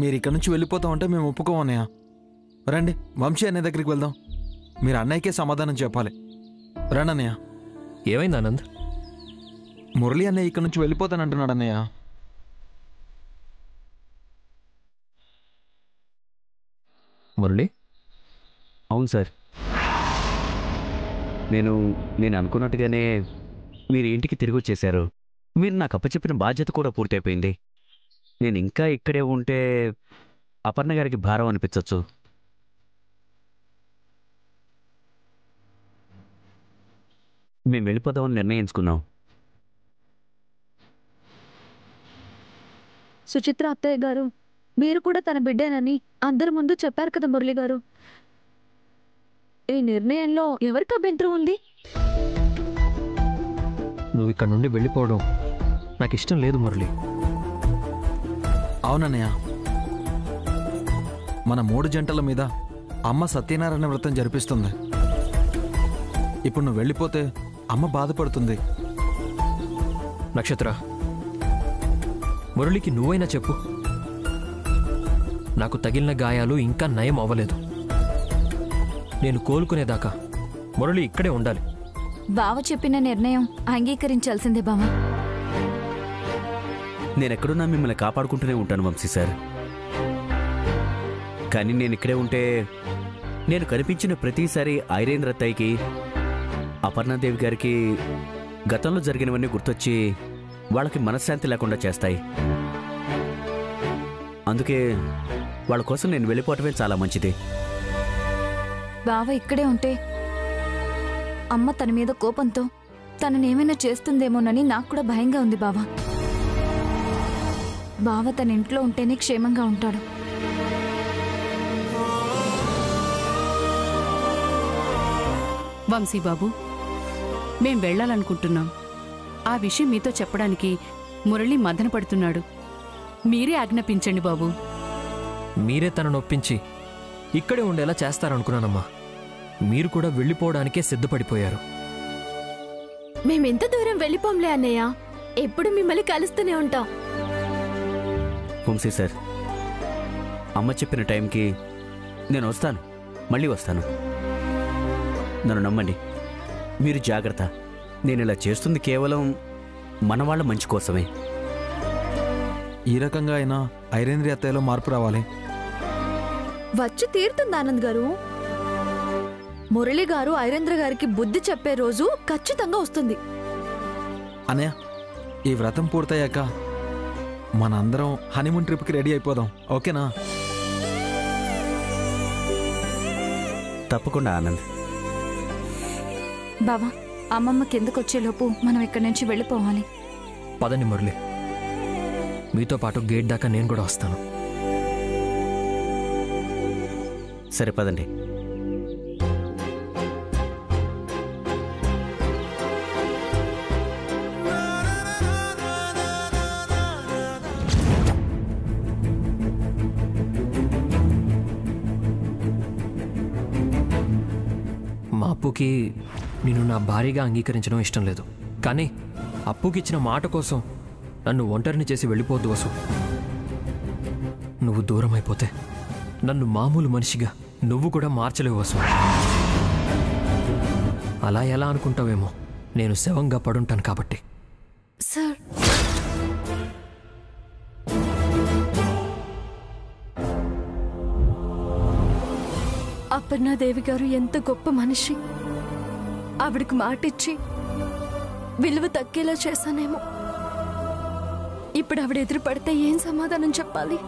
మీరు ఇక్కడ నుంచి వెళ్ళిపోతామంటే మేము ఒప్పుకోమన్నయ్య. రండి వంశీ అన్నయ్య దగ్గరికి వెళ్దాం. మీరు అన్నయ్యకే సమాధానం చెప్పాలి. రండి అన్నయ్య. ఏమైంది ఆనంద్? మురళి అన్నయ్య ఇక్కడ నుంచి వెళ్ళిపోతానంటున్నాడు అన్నయ్య. మురళి? అవును సార్, నేను అనుకున్నట్టుగానే మీరు ఇంటికి తిరిగి వచ్చేశారు. మీరు నాకు అప్పచెప్పిన బాధ్యత కూడా పూర్తయిపోయింది. నేను ఇంకా ఇక్కడే ఉంటే అపర్ణ గారికి భారం అనిపించవచ్చు. మేము వెళ్ళిపోదామని నిర్ణయించుకున్నాం. సుచిత్ర అత్తయ్య గారు, మీరు కూడా తన బిడ్డేనని అందరి ముందు చెప్పారు కదా మురళి గారు. ఈ నిర్ణయంలో ఎవరికి అభ్యంతరం ఉంది? నువ్వు ఇక్కడ నుండి వెళ్ళిపోవడం నాకు ఇష్టం లేదు మురళి. అవునన్నయ్య, మన 3 జంటల మీద అమ్మ సత్యనారాయణ వ్రతం జరిపిస్తుంది. ఇప్పుడు నువ్వు వెళ్ళిపోతే అమ్మ బాధపడుతుంది. నక్షత్ర, మురళికి నువ్వైనా చెప్పు. నాకు తగిలిన గాయాలు ఇంకా నయం అవ్వలేదు. నేను కోలుకునేదాకా మురళి ఇక్కడే ఉండాలి. బావ చెప్పిన నిర్ణయం అంగీకరించాల్సిందే బావ. నేనెక్కడున్నా మిమ్మల్ని కాపాడుకుంటూనే ఉంటాను వంశీ సార్. కానీ నేను ఇక్కడే ఉంటే నేను కనిపించిన ప్రతిసారి ఐరేంద్ర అత్తయ్యకి, అపర్ణాదేవి గారికి గతంలో జరిగినవన్నీ గుర్తొచ్చి వాళ్ళకి మనశ్శాంతి లేకుండా చేస్తాయి. అందుకే వాళ్ళ కోసం నేను వెళ్ళిపోవటమే చాలా మంచిది. బావ ఇక్కడే ఉంటే అమ్మ తన మీద కోపంతో తననేమైనా చేస్తుందేమోనని నాకు కూడా భయంగా ఉంది బావ. బావ తన ఇంట్లో ఉంటేనే క్షేమంగా ఉంటాడు. వంశీబాబు, మేం వెళ్ళాలనుకుంటున్నాం. ఆ విషయం మీతో చెప్పడానికి మురళి మదన పడుతున్నాడు. మీరే ఆజ్ఞాపించండి బాబు. మీరే తనను ఒప్పించి ఇక్కడే ఉండేలా చేస్తారనుకున్నానమ్మా. మీరు కూడా వెళ్ళిపోవడానికే సిద్ధపడిపోయారు. మేమెంత దూరం వెళ్ళిపోంలే అన్నయ్య, ఎప్పుడు మిమ్మల్ని కలుస్తూనే ఉంటాం. వంశీ సార్, అమ్మ చెప్పిన టైంకి నేను వస్తాను, మళ్ళీ వస్తాను. నన్ను నమ్మండి. మీరు జాగ్రత్త. నేను ఇలా చేస్తుంది కేవలం మన వాళ్ళ మంచి కోసమే. ఈ రకంగా అయినా ఐరేంద్రి అత్తయ్యలో మార్పు రావాలి. వచ్చి తీరుతుంది ఆనంద్ గారు. మురళి గారు ఐరేంద్ర గారికి బుద్ధి చెప్పే రోజు ఖచ్చితంగా వస్తుంది. అన్నయ్య, ఈ వ్రతం పూర్తయ్యాక మనందరం హనీమూన్ ట్రిప్కి రెడీ అయిపోదాం, ఓకేనా? తప్పకుండా ఆనంద్. బావా, అమ్మమ్మ కిందకొచ్చేలోపు మనం ఇక్కడి నుంచి వెళ్ళిపోవాలి. పదండి మురళి, మీతో పాటు గేట్ దాకా నేను కూడా వస్తాను. సరే పదండి. మా అప్పుకి నేను నా భార్యగా అంగీకరించడం ఇష్టం లేదు. కానీ అప్పుకిచ్చిన మాట కోసం నన్ను ఒంటరిని చేసి వెళ్ళిపోద్దు వసు. నువ్వు దూరం అయిపోతే నన్ను మామూలు మనిషిగా నువ్వు కూడా మార్చలేవు వసు. అలా ఎలా అనుకుంటావేమో, నేను శవంగా పడుంటాను కాబట్టి. సార్, అపర్ణాదేవి గారు ఎంత గొప్ప మనిషి. ఆవిడకు మాటిచ్చి విలువ తగ్గేలా చేశానేమో. ఇప్పుడు ఆవిడ ఎదురు పడితే ఏం సమాధానం చెప్పాలి?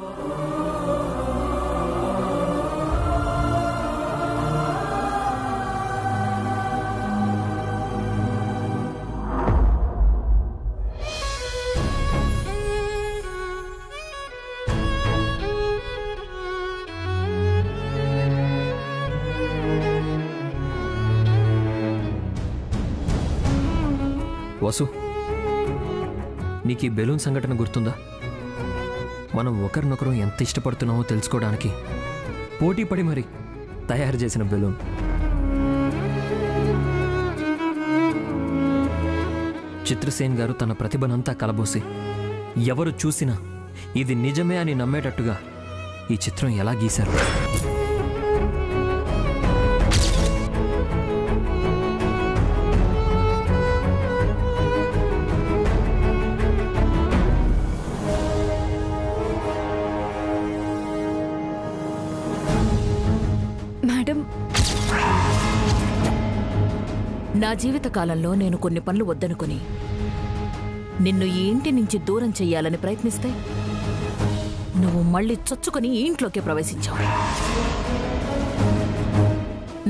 వసు, నీకు ఈ బెలూన్ సంఘటన గుర్తుందా? మనం ఒకరినొకరు ఎంత ఇష్టపడుతున్నామో తెలుసుకోవడానికి పోటీపడి మరి తయారు చేసిన బెలూన్. చిత్రసేన్ గారు తన ప్రతిభనంతా కలబోసి ఎవరు చూసినా ఇది నిజమే అని నమ్మేటట్టుగా ఈ చిత్రం ఎలా గీశారు? మేడం, నా జీవితకాలంలో నేను కొన్ని పనులు వద్దనుకుని నిన్ను ఈ ఇంటి నుంచి దూరం చెయ్యాలని ప్రయత్నిస్తే నువ్వు మళ్ళీ చొచ్చుకొని ఈ ఇంట్లోకి ప్రవేశించావు.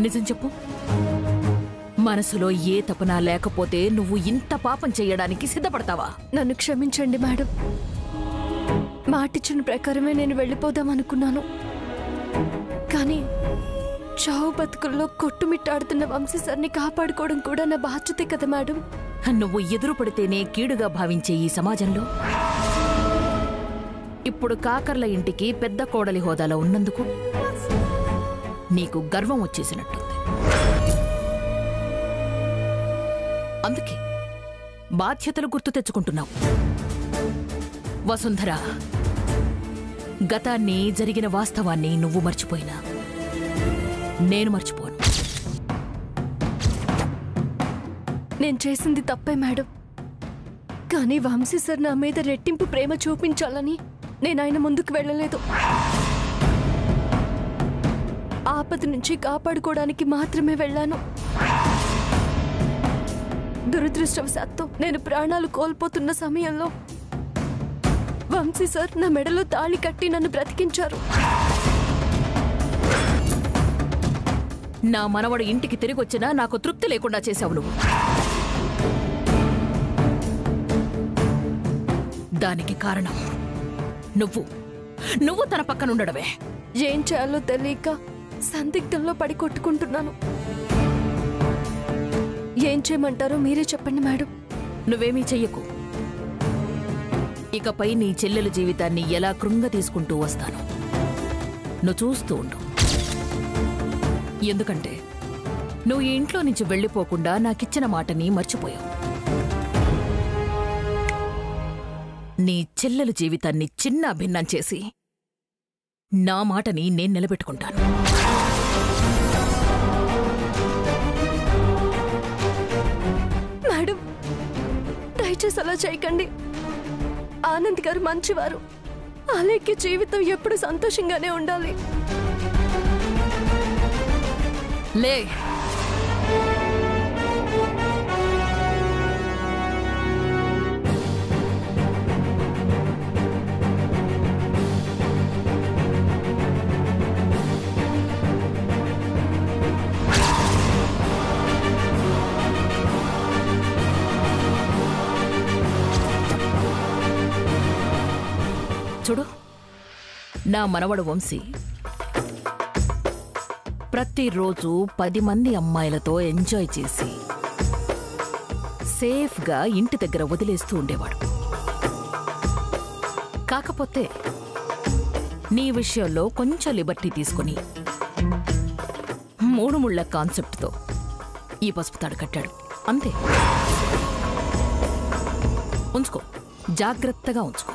నిజం చెప్పు, మనసులో ఏ తపన లేకపోతే నువ్వు ఇంత పాపం చెయ్యడానికి సిద్ధపడతావా? నన్ను క్షమించండి మేడం. మాటిచ్చిన ప్రకారమే నేను వెళ్ళిపోదామనుకున్నాను. కానీ చావు బతుకుల్లో కొట్టుమిట్టాడుతున్న వంశీ సార్ని కాపాడుకోవడం కూడా నా బాధ్యతే కదా మేడం. నువ్వు ఎదురు పడితేనే కీడుగా భావించే ఈ సమాజంలో ఇప్పుడు కాకర్ల ఇంటికి పెద్ద కోడలి హోదాలో ఉన్నందుకు నీకు గర్వం వచ్చేసినట్టుంది. అందుకే బాధ్యతలు గుర్తు తెచ్చుకుంటున్నావు. వసుంధర, గతాన్ని, జరిగిన వాస్తవాన్ని నువ్వు మర్చిపోయినా నేను మర్చిపోను. నేను చేసింది తప్పే మేడం. కానీ వంశీ సార్ నా మీద రెట్టింపు ప్రేమ చూపించాలని నేను ఆయన ముందుకు వెళ్ళలేదు. ఆపద నుంచి కాపాడుకోవడానికి మాత్రమే వెళ్ళాను. దురదృష్టవశాత్తు నేను ప్రాణాలు కోల్పోతున్న సమయంలో వంశీ సార్ నా మెడలో తాళి కట్టి నన్ను బ్రతికించారు. నా మనవడు ఇంటికి తిరిగొచ్చినా నాకు తృప్తి లేకుండా చేశావు నువ్వు. దానికి కారణం నువ్వు తన పక్కనుండడమే. ఏం చేయాలో తెలియక సందిగ్ధంలో పడి కొట్టుకుంటున్నాను. ఏం చేయమంటారో మీరే చెప్పండి మేడం. నువ్వేమీ చెయ్యకు. ఇకపై నీ చెల్లెల జీవితాన్ని ఎలా కృంగ తీసుకుంటూ వస్తాను నువ్వు చూస్తూ ఉండు. ఎందుకంటే నువ్వు ఈ ఇంట్లో నుంచి వెళ్ళిపోకుండా నాకిచ్చిన మాటని మర్చిపోయావు. నీ చెల్లెల జీవితాన్ని చిన్న భిన్నం చేసి నా మాటని నేను నిలబెట్టుకుంటాను. మేడం, దయచేసి అలా చేయకండి. ఆనంద్ గారు మంచివారు. అలాగే జీవితం ఎప్పుడు సంతోషంగానే ఉండాలి. లే, చూడు, నా మనవడు వంశీ ప్రతిరోజు 10 మంది అమ్మాయిలతో ఎంజాయ్ చేసి సేఫ్గా ఇంటి దగ్గర వదిలేస్తూ ఉండేవాడు. కాకపోతే నీ విషయంలో కొంచెం లిబర్టీ తీసుకుని 3 ముళ్ళ కాన్సెప్ట్తో ఈ పసుపు తాడు కట్టాడు. అంతే. ఉంచుకో, జాగ్రత్తగా ఉంచుకో.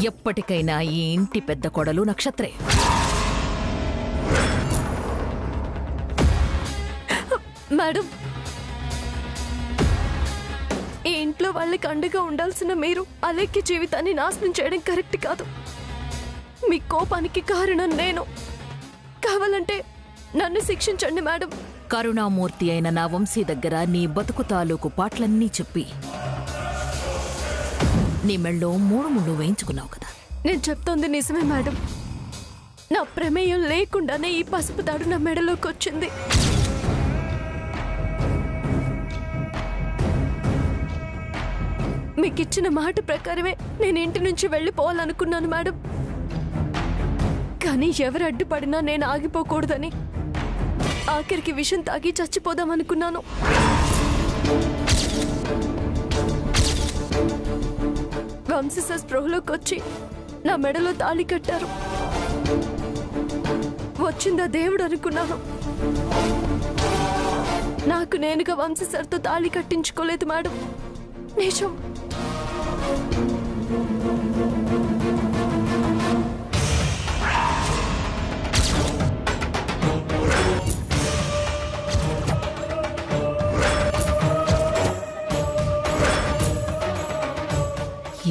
ఎప్పటికైనా ఈ ఇంటి పెద్ద కోడలు నక్షత్రే. మేడం, ఈ ఇంట్లో వాళ్ళకి అండగా ఉండాల్సిన మీరు అలెక్కి జీవితాన్ని నాశనం చేయడం కరెక్ట్ కాదు. మీ కోపానికి కారణం నేను. కావాలంటే నన్ను శిక్షించండి మేడం. కరుణామూర్తి అయిన నా వంశీ దగ్గర నీ బతుకు తాలూకు పాటలన్నీ చెప్పి నీ మెళ్ళో 3 ముళ్ళు వేయించుకున్నావు కదా. నేను చెప్తోంది నిజమే మేడం. నా ప్రమేయం లేకుండానే ఈ పసుపు తాడు నా మెడలోకి వచ్చింది. మీకిచ్చిన మాట ప్రకారమే నేను ఇంటి నుంచి వెళ్ళిపోవాలనుకున్నాను మేడం. కానీ ఎవరు అడ్డుపడినా నేను ఆగిపోకూడదని ఆఖరికి విషం తాగి చచ్చిపోదామనుకున్నాను. వంశీ సార్ స్పృహలోకి వచ్చి నా మెడలో తాళి కట్టారు. వచ్చిందా దేవుడు అనుకున్నాను. నాకు నేనుగా వంశీ సార్తో తాళి కట్టించుకోలేదు మేడం. నిజం.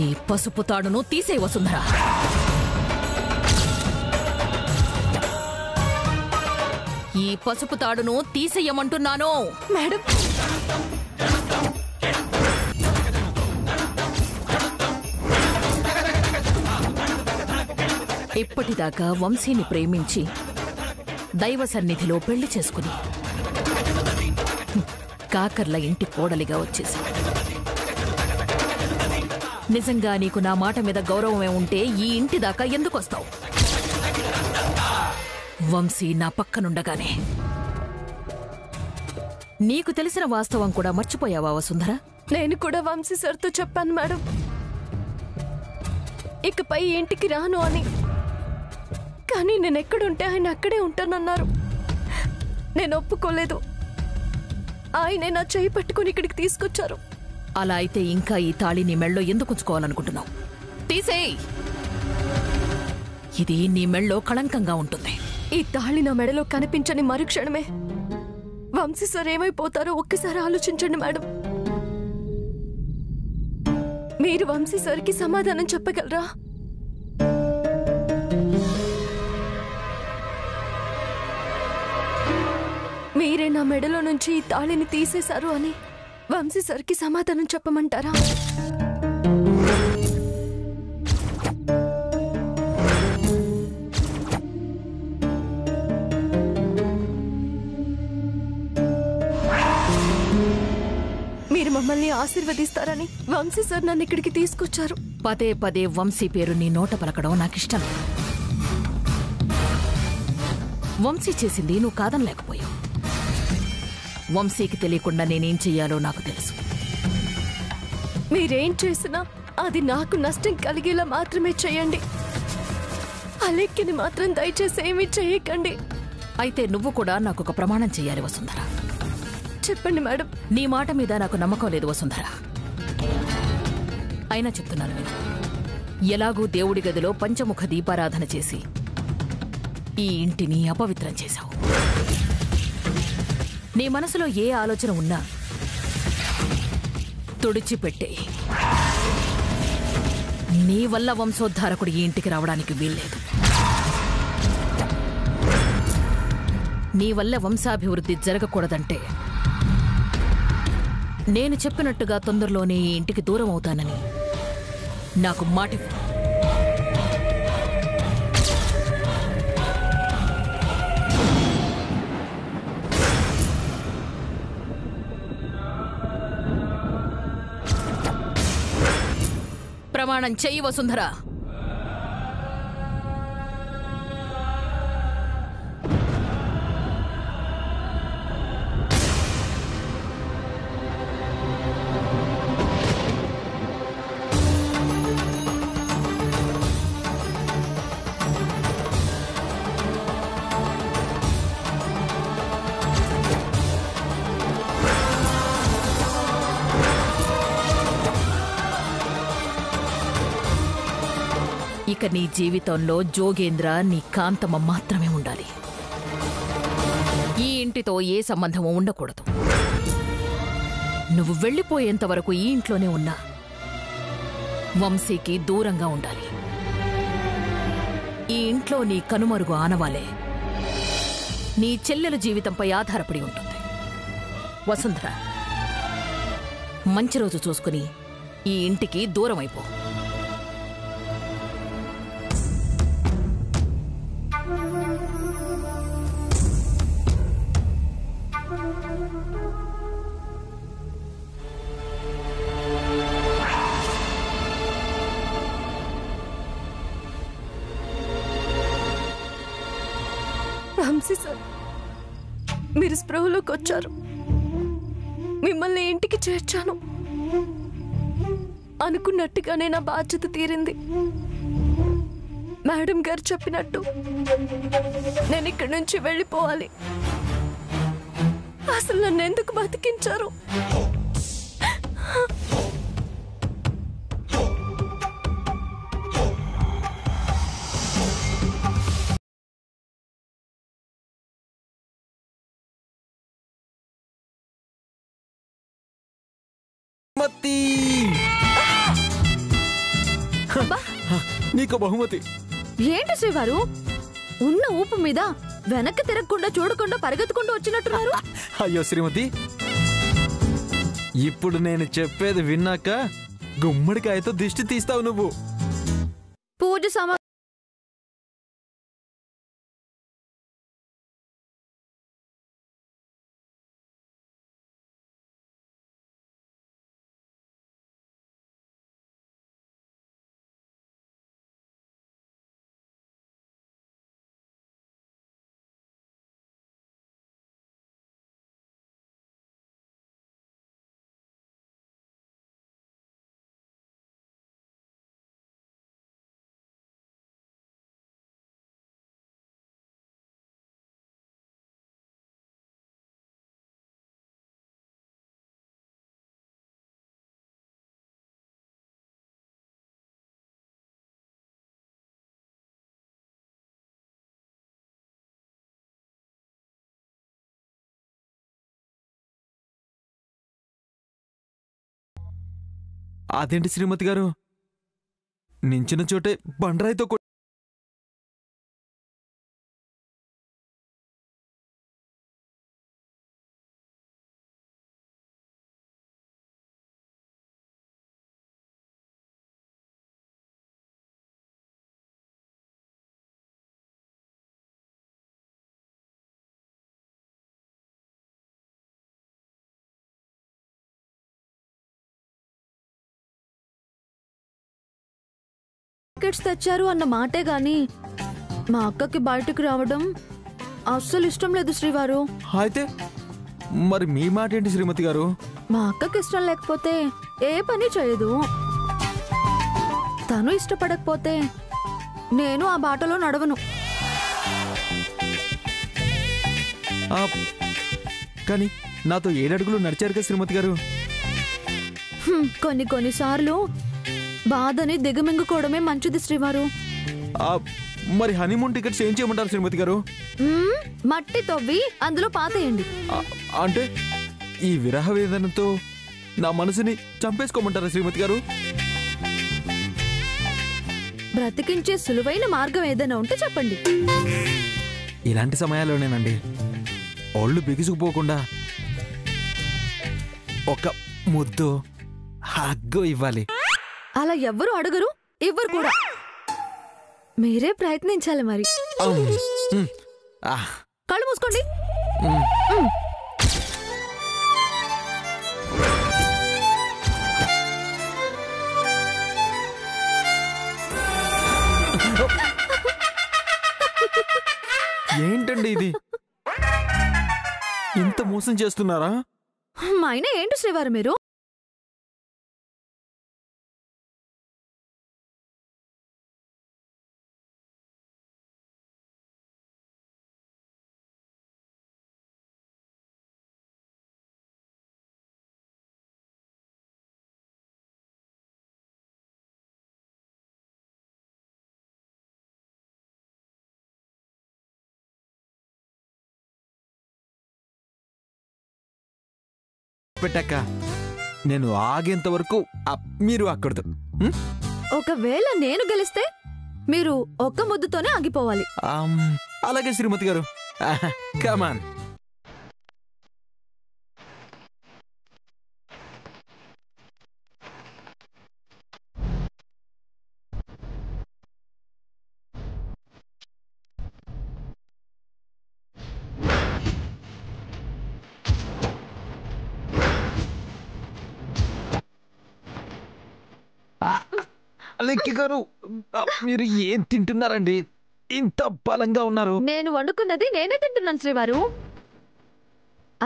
ఈ పసుపు తాడును తీసే వసుంధరా. ఈ పసుపు తాడును తీసేయమంటున్నాను. మేడం, ఇప్పటిదాకా వంశీని ప్రేమించి దైవ సన్నిధిలో పెళ్లి చేసుకుని కాకర్ల ఇంటి కోడలిగా వచ్చేసి, నిజంగా నీకు నా మాట మీద గౌరవమే ఉంటే ఈ ఇంటి దాకా ఎందుకు వస్తావు? వంశీ నా పక్కనుండగానే నీకు తెలిసిన వాస్తవం కూడా మర్చిపోయావా వసుంధర? నేను కూడా వంశీ సార్తో చెప్పాను మేడం, ఇకపై ఇంటికి రాను అని. కానీ నేను ఎక్కడుంటే ఆయన అక్కడే ఉంటానన్నారు. నేను ఒప్పుకోలేదు. ఆయనే నా చేయి పట్టుకుని ఇక్కడికి తీసుకొచ్చారు. అలా అయితే ఇంకా ఈ తాళి నీ మెళ్ళో ఎందుకు ఉంచుకోవాలనుకుంటున్నావు? తీసేయ్. ఇది నీ మెళ్ళో కళంకంగా ఉంటుంది. ఈ తాళి నా మెడలో కనిపించని మరుక్షణమే వంశీ సార్ ఏమైపోతారో ఒక్కసారి ఆలోచించండి మేడం. మీరు వంశీ సార్కి సమాధానం చెప్పగలరా? మీరే నా మెడలో నుంచి ఈ తాళిని తీసేశారు అని వంశీ సార్కి సమాధానం చెప్పమంటారా? మీరు మమ్మల్ని ఆశీర్వదిస్తారని వంశీ సార్ నన్ను ఇక్కడికి తీసుకొచ్చారు. పదే పదే వంశీ పేరు నీ నోట పలకడం నాకిష్టం. వంశీ చేసింది నువ్వు కాదనలేకపోయావు. వంశీకి తెలియకుండా నేనేం చెయ్యాలో నాకు తెలుసు. మీరేం చేసినా అది నాకు నష్టం కలిగేలా మాత్రమే చేయండి. అలెక్కిని మాత్రం దయచేసి ఏమీ చేయకండి. అయితే నువ్వు కూడా నాకు ఒక ప్రమాణం చెయ్యాలి వసుంధర. చెప్పండి మేడం. నీ మాట మీద నాకు నమ్మకం లేదు వసుంధర. అయినా చెప్తున్నాను విను. ఎలాగూ దేవుడి గదిలో పంచముఖ దీపారాధన చేసి ఈ ఇంటిని అపవిత్రం చేశావు. నీ మనసులో ఏ ఆలోచన ఉన్నా తుడిచిపెట్టే. నీ వల్ల వంశోద్ధారకుడు ఈ ఇంటికి రావడానికి వీల్లేదు. నీ వల్ల వంశాభివృద్ధి జరగకూడదంటే నేను చెప్పినట్టుగా తొందరలోనే ఈ ఇంటికి దూరం అవుతానని నాకు మాటివ్వు. ప్రమాణం చెయ్యి వసుంధర. ఇక నీ జీవితంలో జోగేంద్ర నీ కాంతమ్మ మాత్రమే ఉండాలి. ఈ ఇంటితో ఏ సంబంధము ఉండకూడదు. నువ్వు వెళ్ళిపోయేంత వరకు ఈ ఇంట్లోనే ఉన్నా వంశీకి దూరంగా ఉండాలి. ఈ ఇంట్లో నీ కనుమరుగు ఆనవాలే నీ చెల్లెల జీవితంపై ఆధారపడి ఉంటుంది. వసుంధర, మంచి రోజు చూసుకుని ఈ ఇంటికి దూరం అయిపో. వంశీ సార్, మీరు స్పృహలోకి వచ్చారు. మిమ్మల్ని ఇంటికి చేర్చాను. అనుకున్నట్టుగానే నా బాధ్యత తీరింది. మేడం గారు చెప్పినట్టు నేను ఇక్కడి నుంచి వెళ్ళిపోవాలి. అసలు నన్ను ఎందుకు బతికించారు? నీకు బహుమతి. ఏంటి శ్రీవారు ఉన్న ఊపు మీద వెనక్కి తిరగకుండా చూడకుండా పరిగెత్తుకుంటూ వచ్చినట్టున్నారు? అయ్యో శ్రీమతి, ఇప్పుడు నేను చెప్పేది విన్నాక గుమ్మడికాయతో దిష్టి తీస్తావు నువ్వు. పూజ సమా అదేంటి శ్రీమతి గారు, నించిన చోటే బండరాయితో టికెట్స్ తెచ్చారు అన్న మాటే గాని మా అక్కకి బయటకు రావడం అస్సలు ఇష్టం లేదు శ్రీవారు. అయితే మరి మీ మాట ఏంటి శ్రీమతి గారు? మా అక్కకి ఇష్టం లేకపోతే ఏ పని చేయదు. తను ఇష్టపడకపోతే నేను ఆ బాటలో నడవను. కానీ నాతో 7 అడుగులు నడిచారుగా శ్రీమతి గారు. కొన్నిసార్లు బాధని దిగమింగుకోవడమే మంచిది శ్రీవారు. మరి హనీమూన్ టికెట్స్ ఏం చేయమంటారు శ్రీమతి గారు? మట్టి తవ్వి అందులో పాతేయండి. అంటే ఈ విరహ వేదనతో నా మనసుని చంపేసుకోమంటారా శ్రీమతి గారు? బ్రతికించే సులువైన మార్గం ఏదైనా ఉంటే చెప్పండి. ఇలాంటి సమయాల్లోనేనండి ఒళ్ళు బిగుసుకుపోకుండా ఒక ముద్దు హగ్గు ఇవ్వాలి. అలా ఎవ్వరు అడగరు, ఇవ్వరు కూడా. మీరే ప్రయత్నించాలి మరి. కళ్ళు మూసుకోండి. ఏంటండి ఇది, ఇంత మోసం చేస్తున్నారా? అయినా ఏంటి శ్రీవారు మీరు? పెట్టాక నేను ఆగేంత వరకు మీరు అక్కడదు. ఒకవేళ నేను గెలిస్తే మీరు ఒక్క ముద్దుతోనే ఆగిపోవాలి. అలాగే శ్రీమతి గారు. కమాన్. లెక్కి గారు, మీరు ఏం తింటున్నారండి? ఇంత బలంగా ఉన్నారు. నేను వండుకున్నది నేనే తింటున్నాను శ్రీవారు.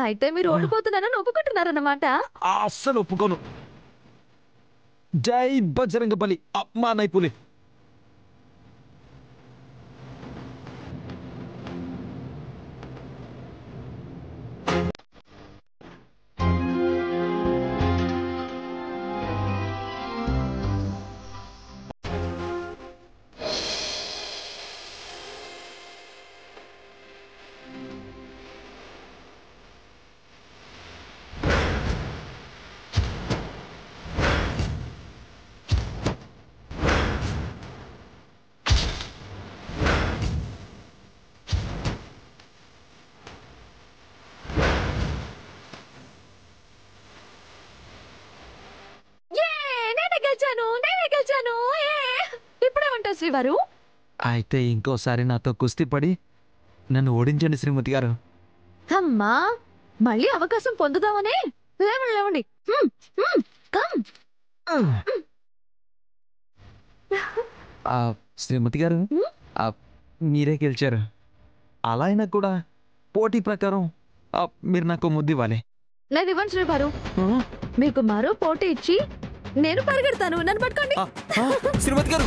అయితే మీరు ఓడిపోతున్నారని ఒప్పుకుంటున్నారన్నమాట. అస్సలు ఒప్పుకోను. జై బజరంగ బలి, మా నైపులి. శ్రీవారు. అయితే ఇంకోసారి నాతో కుస్తీ పడి నన్ను ఓడించండి శ్రీమతి గారు. అమ్మా, మళ్ళీ అవకాశం పొందుదామనే. లేవండి లేవండి. కమ్. శ్రీమతి గారు, మీరే గెలిచారు. అలా అయినా కూడా పోటీ ప్రకారం మీరు నాకు ముద్దు ఇవ్వాలి. లేదు ఇవ్వండి శ్రీవారు. మీకు మరో పోటీ ఇచ్చి నేను పరిగెడతాను. నన్ను పట్టుకోండి. శ్రీమతి గారు